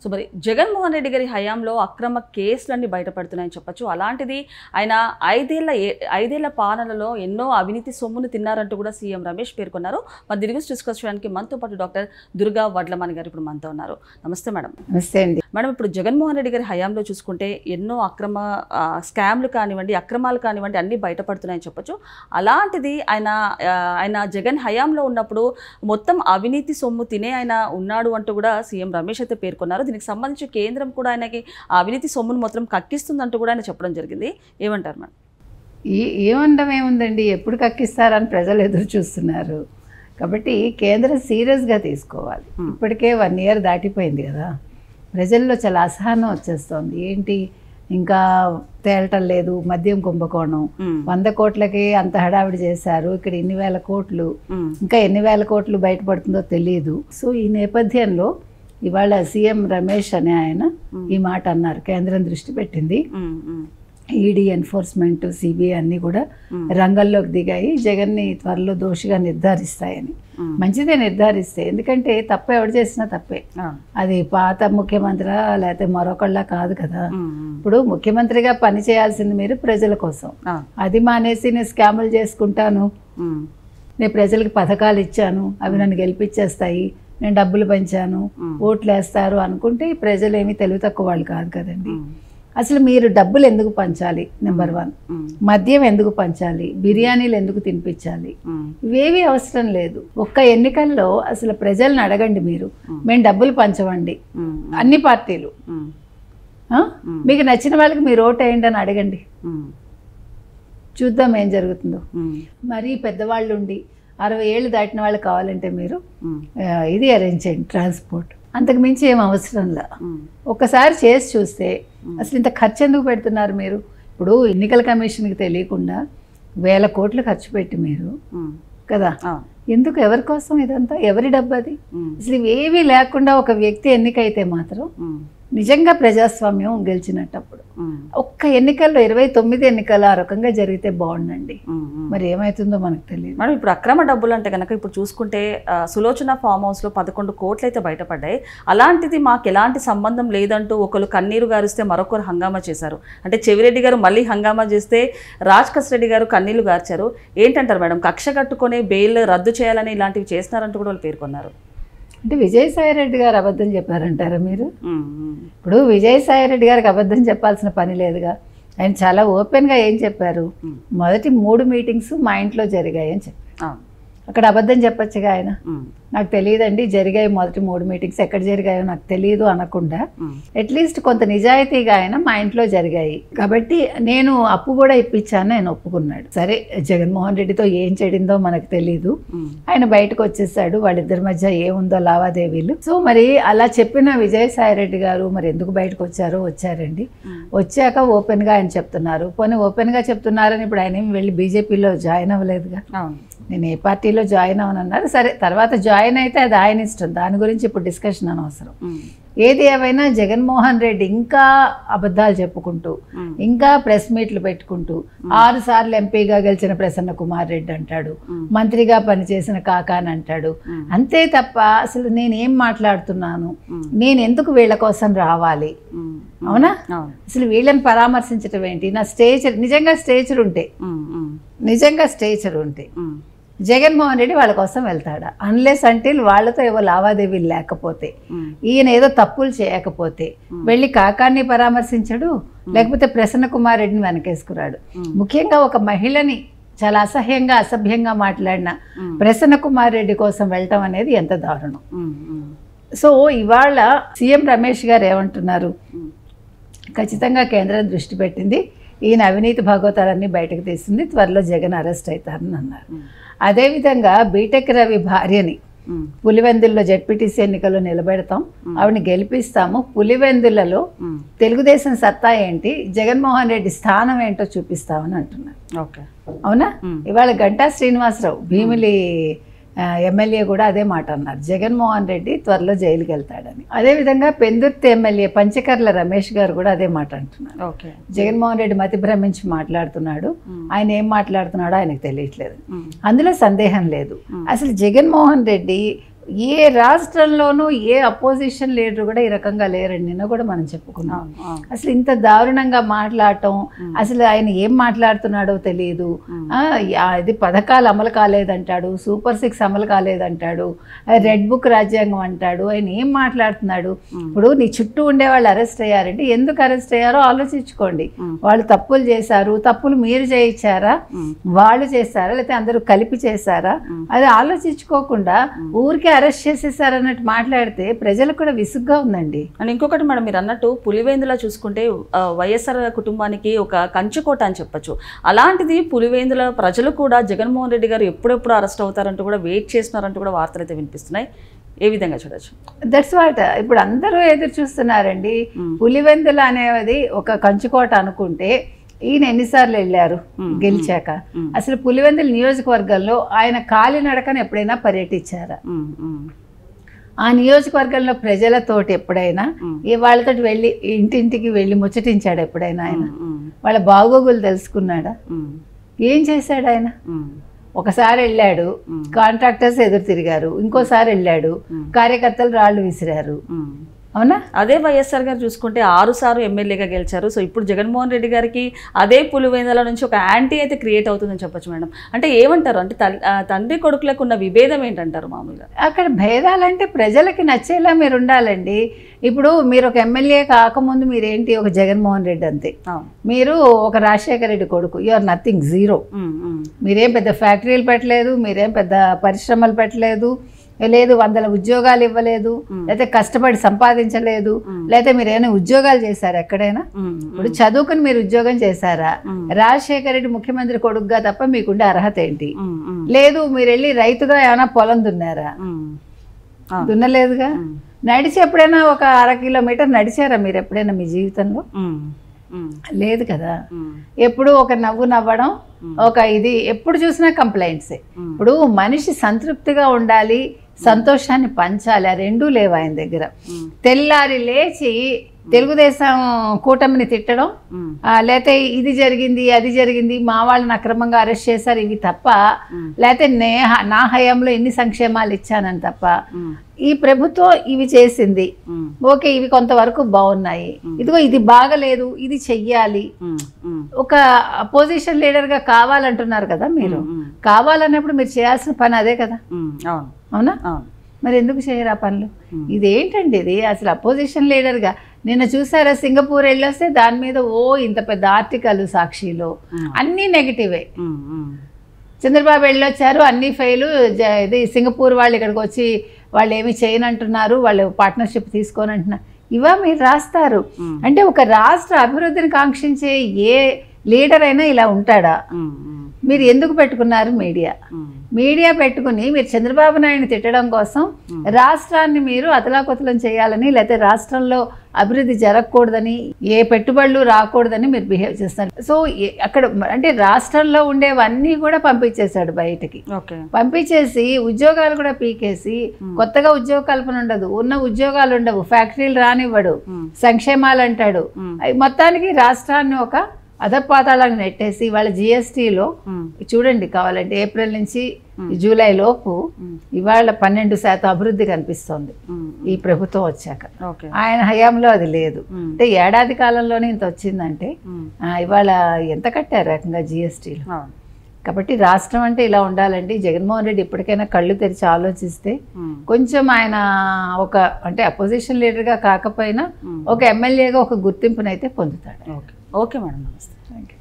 So మరి జగన్మోహన్ రెడ్డి గారి హయాంలో అక్రమ కేసులన్నీ బయటపడుతున్నాయని చెప్పొచ్చు. అలాంటిది ఆయన ఐదేళ్ల పాలనలో ఎన్నో అవినీతి సొమ్మును తిన్నారంటూ కూడా సీఎం రమేష్ పేర్కొన్నారు. మరి దీని గురించి డిస్కస్ చేయడానికి మనతో పాటు డాక్టర్ దుర్గా వడ్లమణి గారు ఇప్పుడు మనతో ఉన్నారు. నమస్తే మేడం. నమస్తే అండి మేడం, ఇప్పుడు జగన్మోహన్ రెడ్డి గారి హయాంలో చూసుకుంటే ఎన్నో స్కామ్లు కానివ్వండి, అక్రమాలు కానివ్వండి అన్నీ బయటపడుతున్నాయని చెప్పొచ్చు. అలాంటిది ఆయన జగన్ హయాంలో ఉన్నప్పుడు మొత్తం అవినీతి సొమ్ము తినే ఆయన ఉన్నాడు అంటూ కూడా సీఎం రమేష్ అయితే పేర్కొన్నారు. దీనికి సంబంధించి కేంద్రం కూడా ఆయనకి అవినీతి సొమ్మును మొత్తం కక్కిస్తుందంటూ కూడా ఆయన చెప్పడం జరిగింది. ఏమంటారు మేడం? ఏమండం ఏముందండి, ఎప్పుడు కక్కిస్తారని ప్రజలు ఎదురు చూస్తున్నారు. కాబట్టి కేంద్రం సీరియస్గా తీసుకోవాలి. ఇప్పటికే 1 year దాటిపోయింది కదా, ప్రజల్లో చాలా అసహనం వచ్చేస్తోంది. ఏంటి ఇంకా తేలటం లేదు, మద్యం కుంభకోణం 100 కోట్లకి అంత హడావిడి చేశారు, ఇక్కడ ఎన్ని వేల కోట్లు, ఇంకా ఎన్ని వేల కోట్లు బయటపడుతుందో తెలియదు. సో ఈ నేపథ్యంలో ఇవాళ సీఎం రమేష్ అనే ఆయన ఈ మాట అన్నారు. కేంద్రం దృష్టి పెట్టింది, ఈడీ, ఎన్ఫోర్స్మెంట్, సిబిఐ అన్నీ కూడా రంగంలోకి దిగాయి, జగన్ని త్వరలో దోషిగా నిర్ధారిస్తాయని. మంచిదే నిర్ధారిస్తే, ఎందుకంటే తప్పు ఎవరు చేసినా తప్పే. అది పాత ముఖ్యమంత్రి లేకపోతే మరొకళ్ళ కాదు కదా. ఇప్పుడు ముఖ్యమంత్రిగా పని చేయాల్సింది మీరు ప్రజల కోసం. అది మానేసి నేను స్కాములు చేసుకుంటాను, నేను ప్రజలకు పథకాలు ఇచ్చాను, అవి నన్ను గెలిపించేస్తాయి, నేను డబ్బులు పెంచాను, ఓట్లు వేస్తారు అనుకుంటే ప్రజలు ఏమీ తెలివి తక్కువ వాళ్ళు కాదు కదండి. అసలు మీరు డబ్బులు ఎందుకు పంచాలి? నెంబర్ 1. మద్యం ఎందుకు పంచాలి? బిర్యానీలు ఎందుకు తినిపించాలి? ఇవేవి అవసరం లేదు. ఒక్క ఎన్నికల్లో అసలు ప్రజల్ని అడగండి మీరు, మేము డబ్బులు పంచవండి అన్ని పార్టీలు, మీకు నచ్చిన వాళ్ళకి మీరు ఓటు వేయండి అని అడగండి, చూద్దాం ఏం జరుగుతుందో. మరీ పెద్దవాళ్ళు ఉండి 60 ఏళ్ళు దాటిన వాళ్ళు కావాలంటే మీరు ఇది అరేంజ్ చేయండి, ట్రాన్స్పోర్ట్. అంతకు మించి ఏం అవసరంలా. ఒక్కసారి చేసి చూస్తే అసలు ఇంత ఖర్చు ఎందుకు పెడుతున్నారు మీరు? ఇప్పుడు ఎన్నికల కమిషన్కి తెలియకుండా 1000 కోట్లు ఖర్చు పెట్టి మీరు కదా, ఎందుకు? ఎవరి కోసం ఇదంతా? ఎవరి డబ్బు అది? అసలు ఇవేమీ లేకుండా ఒక వ్యక్తి ఎన్నికైతే మాత్రం నిజంగా ప్రజాస్వామ్యం గెలిచినట్టప్పుడు. ఒక్క ఎన్నికల్లో 29 ఎన్నికలు ఆ రకంగా జరిగితే బాగుండండి. మరి ఏమవుతుందో మనకు తెలియదు మేడం. ఇప్పుడు అక్రమ డబ్బులు అంటే కనుక ఇప్పుడు చూసుకుంటే సులోచన ఫామ్ హౌస్లో 11 కోట్లు అయితే బయటపడ్డాయి. అలాంటిది మాకు ఎలాంటి సంబంధం లేదంటూ ఒకరు కన్నీరు గారిస్తే మరొకరు హంగామా చేశారు. అంటే చెవిరెడ్డి గారు మళ్ళీ హంగామా చేస్తే రాజకస్ రెడ్డి గారు కన్నీళ్లు గార్చారు. ఏంటంటారు మేడం? కక్ష కట్టుకొని బెయిల్ రద్దు చేయాలని ఇలాంటివి చేస్తున్నారంటూ కూడా వాళ్ళు పేర్కొన్నారు. అంటే విజయసాయిరెడ్డి గారు అబద్ధం చెప్పారంటారా మీరు? ఇప్పుడు విజయసాయిరెడ్డి గారికి అబద్ధం చెప్పాల్సిన పని లేదుగా. ఆయన చాలా ఓపెన్గా ఏం చెప్పారు, మొదటి 3 మీటింగ్స్ మా ఇంట్లో జరిగాయి అని చెప్పారు. అక్కడ అబద్ధం చెప్పచ్చుగా ఆయన. నాకు తెలియదండి జరిగాయి మొదటి 3 మీటింగ్స్, ఎక్కడ జరిగాయో నాకు తెలియదు అనకుండా అట్లీస్ట్ కొంత నిజాయితీగా ఆయన మా ఇంట్లో జరిగాయి కాబట్టి నేను అప్పు కూడా ఇప్పించాను ఆయన ఒప్పుకున్నాడు. సరే, జగన్మోహన్ రెడ్డితో ఏం చెడిందో మనకు తెలీదు, ఆయన బయటకు వచ్చేసాడు, వాళ్ళిద్దరి మధ్య ఏముందో లావాదేవీలు. సో మరి అలా చెప్పిన విజయసాయిరెడ్డి గారు మరి ఎందుకు బయటకు వచ్చారండి. వచ్చాక ఓపెన్గా ఆయన చెప్తున్నారు. పోనీ ఓపెన్గా చెప్తున్నారని ఇప్పుడు ఆయన ఏమి వెళ్ళి బీజేపీలో జాయిన్ అవ్వలేదుగా. నేను ఏ పార్టీలో జాయిన్ అవనన్నారు. సరే, తర్వాత జాయిన్ అయితే అది ఆయన ఇష్టం, దాని గురించి ఇప్పుడు డిస్కషన్ అనవసరం. ఏది ఏమైనా జగన్మోహన్ రెడ్డి ఇంకా అబద్ధాలు చెప్పుకుంటూ, ఇంకా ప్రెస్ మీట్లు పెట్టుకుంటూ 6 సార్లు ఎంపీగా గెలిచిన ప్రసన్న కుమార్ రెడ్డి అంటాడు, మంత్రిగా పనిచేసిన కాకాని అంటాడు. అంతే తప్ప అసలు నేనేం మాట్లాడుతున్నాను, నేను ఎందుకు వీళ్ళ కోసం రావాలి? అవునా? అసలు వీళ్ళని పరామర్శించడం ఏంటి? నా స్టేచర్ నిజంగా స్టేచర్ ఉంటే జగన్మోహన్ రెడ్డి వాళ్ళ కోసం వెళ్తాడా? అన్లెస్ అంటిల్ వాళ్ళతో ఏవో లావాదేవీలు లేకపోతే, ఈయన ఏదో తప్పులు చేయకపోతే వెళ్ళి కాకాన్ని పరామర్శించడు, లేకపోతే ప్రసన్న కుమార్ రెడ్డిని వెనకేసుకురాడు. ముఖ్యంగా ఒక మహిళని చాలా అసభ్యంగా మాట్లాడిన ప్రసన్న కుమార్ రెడ్డి కోసం వెళ్ళటం అనేది ఎంత దారుణం. సో ఇవాళ సీఎం రమేష్ గారు ఏమంటున్నారు, ఖచ్చితంగా కేంద్రం దృష్టి పెట్టింది, ఈయన అవినీతి భాగవతాలన్నీ బయటకు తీసింది, త్వరలో జగన్ అరెస్ట్ అవుతారని అన్నారు. అదేవిధంగా బీటెక్ రవి భార్యని పులివెందుల్లో జెడ్పీటీసీ ఎన్నికల్లో నిలబెడతాం, ఆవిడని గెలిపిస్తాము, పులివెందులలో తెలుగుదేశం సత్తా ఏంటి, జగన్మోహన్ రెడ్డి స్థానం ఏంటో చూపిస్తామని అంటున్నారు. అవునా? ఇవాళ గంటా శ్రీనివాసరావు భీమిలి ఎమ్మెల్యే కూడా అదే మాట అన్నారు, జగన్మోహన్ రెడ్డి త్వరలో జైలుకి వెళ్తాడని. అదేవిధంగా పెందుర్తి ఎమ్మెల్యే పంచకర్ల రమేష్ గారు కూడా అదే మాట అంటున్నారు. జగన్మోహన్ రెడ్డి మతి భ్రమించి మాట్లాడుతున్నాడు, ఆయన ఏం మాట్లాడుతున్నాడో ఆయనకు తెలియట్లేదు, అందులో సందేహం లేదు. అసలు జగన్మోహన్ రెడ్డి ఏ రాష్ట్రంలోనూ ఏ అపోజిషన్ లీడర్ కూడా ఈ రకంగా లేరండి. నిన్న కూడా మనం చెప్పుకున్నాం. అసలు ఇంత దారుణంగా మాట్లాడటం, అసలు ఆయన ఏం మాట్లాడుతున్నాడో తెలియదు. ఇది పథకాలు అమలు కాలేదంటాడు, సూపర్ 6 అమలు కాలేదంటాడు, రెడ్ బుక్ రాజ్యాంగం అంటాడు. ఆయన ఏం మాట్లాడుతున్నాడు? ఇప్పుడు నీ చుట్టూ ఉండే వాళ్ళు అరెస్ట్ అయ్యారంటే ఎందుకు అరెస్ట్ అయ్యారో ఆలోచించుకోండి. వాళ్ళు తప్పులు చేశారు, తప్పులు మీరు చేయించారా, వాళ్ళు చేశారా, లేకపోతే అందరూ కలిపి చేశారా, అది ఆలోచించుకోకుండా ఊరికే అరెస్ట్ చేసేసారన్నట్టు మాట్లాడితే ప్రజలకు కూడా విసుగ్గా ఉందండి. అండ్ ఇంకొకటి మేడం, మీరు అన్నట్టు పులివేందులా చూసుకుంటే వైఎస్ఆర్ కుటుంబానికి ఒక కంచుకోట అని చెప్పొచ్చు. అలాంటిది పులివేందుల ప్రజలు కూడా జగన్మోహన్ రెడ్డి గారు ఎప్పుడెప్పుడు అరెస్ట్ అవుతారంటూ కూడా వెయిట్ చేస్తున్నారంటూ కూడా వార్తలు అయితే వినిపిస్తున్నాయి. ఏ విధంగా చూడొచ్చు? దట్స్ వాట్ ఇప్పుడు అందరూ ఎదురు చూస్తున్నారండి. పులివెందుల అనేది ఒక కంచుకోట అనుకుంటే ఈయన ఎన్నిసార్లు వెళ్ళారు గెలిచాక? అసలు పులివెందుల నియోజకవర్గంలో ఆయన కాలినడకను ఎప్పుడైనా పర్యటించారా? ఆ నియోజకవర్గంలో ప్రజలతోటి ఎప్పుడైనా వాళ్ళతో వెళ్ళి ఇంటింటికి వెళ్ళి ముచ్చటించాడు ఎప్పుడైనా? ఆయన వాళ్ళ బాగోగులు తెలుసుకున్నాడా? ఏం చేశాడు ఆయన? ఒకసారి వెళ్ళాడు, కాంట్రాక్టర్స్ ఎదురు తిరిగారు. ఇంకోసారి వెళ్ళాడు, కార్యకర్తలు రాళ్లు విసిరారు. అవునా? అదే వైఎస్ఆర్ గారు చూసుకుంటే 6 సార్లు ఎమ్మెల్యేగా గెలిచారు. సో ఇప్పుడు జగన్మోహన్ రెడ్డి గారికి అదే పులివెందుల నుంచి ఒక యాంటీ అయితే క్రియేట్ అవుతుందని చెప్పొచ్చు మేడం. అంటే ఏమంటారు? అంటే తండ్రి కొడుకులకు ఉన్న విభేదం ఏంటంటారు మామూలుగా? అక్కడ భేదాలంటే ప్రజలకి నచ్చేలా మీరు ఉండాలండి. ఇప్పుడు మీరు ఒక ఎమ్మెల్యే కాకముందు మీరేంటి? ఒక జగన్మోహన్ రెడ్డి అంతే. మీరు ఒక రాజశేఖర రెడ్డి కొడుకు. You are nothing, zero. మీరేం పెద్ద ఫ్యాక్టరీలు పెట్టలేదు, మీరేం పెద్ద పరిశ్రమలు పెట్టలేదు, లేదు 100 ఉద్యోగాలు ఇవ్వలేదు, లేకపోతే కష్టపడి సంపాదించలేదు, లేకపోతే మీరు ఏమైనా ఉద్యోగాలు చేశారా ఎక్కడైనా? ఇప్పుడు చదువుకుని మీరు ఉద్యోగం చేశారా? రాజశేఖర రెడ్డి ముఖ్యమంత్రి కొడుకుగా తప్ప మీకుండే అర్హత ఏంటి? లేదు. మీరు వెళ్ళి రైతుగా ఏమైనా పొలం దున్నారా? దున్నలేదుగా. నడిచి ఎప్పుడైనా ఒక 1/2 కిలోమీటర్ నడిచారా మీరు ఎప్పుడైనా మీ జీవితంలో? లేదు కదా. ఎప్పుడు ఒక నవ్వు నవ్వడం, ఒక ఇది ఎప్పుడు చూసినా కంప్లైంట్సే. ఇప్పుడు మనిషి సంతృప్తిగా ఉండాలి, సంతోషాన్ని పంచాలి, ఆ రెండూ లేవు ఆయన దగ్గర. తెల్లారి లేచి తెలుగుదేశం కూటమిని తిట్టడం, లేకపోతే ఇది జరిగింది అది జరిగింది, మా వాళ్ళని అక్రమంగా అరెస్ట్ చేశారు, ఇవి తప్ప, లేకపోతే నా హయాంలో ఎన్ని సంక్షేమాలు ఇచ్చానని తప్ప, ఈ ప్రభుత్వం ఇవి చేసింది, ఓకే ఇవి కొంతవరకు బాగున్నాయి, ఇదిగో ఇది బాగలేదు, ఇది చెయ్యాలి. ఒక అపోజిషన్ లీడర్గా కావాలంటున్నారు కదా మీరు. కావాలన్నప్పుడు మీరు చేయాల్సిన పని అదే కదా. అవునా? మరి ఎందుకు చేయరు ఆ పనులు? ఇదేంటండి ఇది? అసలు అపోజిషన్ లీడర్గా నిన్న చూసారా, సింగపూర్ వెళ్ళొస్తే దాని మీద ఇంత పెద్ద ఆర్టికల్ సాక్షిలో, అన్నీ నెగిటివే. చంద్రబాబు వెళ్ళొచ్చారు, అన్నీ ఫెయిలు, ఇది సింగపూర్ వాళ్ళు ఇక్కడికి వచ్చి వాళ్ళు ఏమి చేయనంటున్నారు, వాళ్ళు పార్ట్నర్షిప్ తీసుకోని అంటున్నారు. ఇవా మీరు రాస్తారు? అంటే ఒక రాష్ట్ర అభివృద్ధిని కాంక్షించే ఏ లీడర్ అయినా ఇలా ఉంటాడా? మీరు ఎందుకు పెట్టుకున్నారు మీడియా పెట్టుకుని మీరు చంద్రబాబు నాయుడిని తిట్టడం కోసం రాష్ట్రాన్ని మీరు అతలాకుతలం చేయాలని, లేకపోతే రాష్ట్రంలో అభివృద్ధి జరగకూడదని, ఏ పెట్టుబడులు రాకూడదని మీరు బిహేవ్ చేస్తారు. సో అక్కడ అంటే రాష్ట్రంలో ఉండేవన్నీ కూడా పంపించేశాడు బయటికి. పంపించేసి ఉద్యోగాలు కూడా పీకేసి కొత్తగా ఉద్యోగ కల్పన ఉండదు, ఉన్న ఉద్యోగాలు ఉండవు, ఫ్యాక్టరీలు రానివ్వడు, సంక్షేమాలు అంటాడు. మొత్తానికి రాష్ట్రాన్ని ఒక అధపాతాలకు నెట్టేసి వాళ్ళ జిఎస్టీలో చూడండి, కావాలంటే ఏప్రిల్ నుంచి జూలై లోపు ఇవాళ 12% అభివృద్ధి కనిపిస్తోంది ఈ ప్రభుత్వం వచ్చాక. ఆయన హయాంలో అది లేదు. అంటే ఏడాది కాలంలోనే ఇంత వచ్చిందంటే ఇవాళ ఎంత కట్టారు రకంగా జిఎస్టీలు. కాబట్టి రాష్ట్రం అంటే ఇలా ఉండాలండి. జగన్మోహన్ రెడ్డి ఇప్పటికైనా కళ్ళు తెరిచి ఆలోచిస్తే కొంచెం ఆయన ఒక అంటే అపోజిషన్ లీడర్గా కాకపోయినా ఒక ఎమ్మెల్యేగా ఒక గుర్తింపునైతే పొందుతాడు. ఓకే మేడం, నమస్తే. Thank you.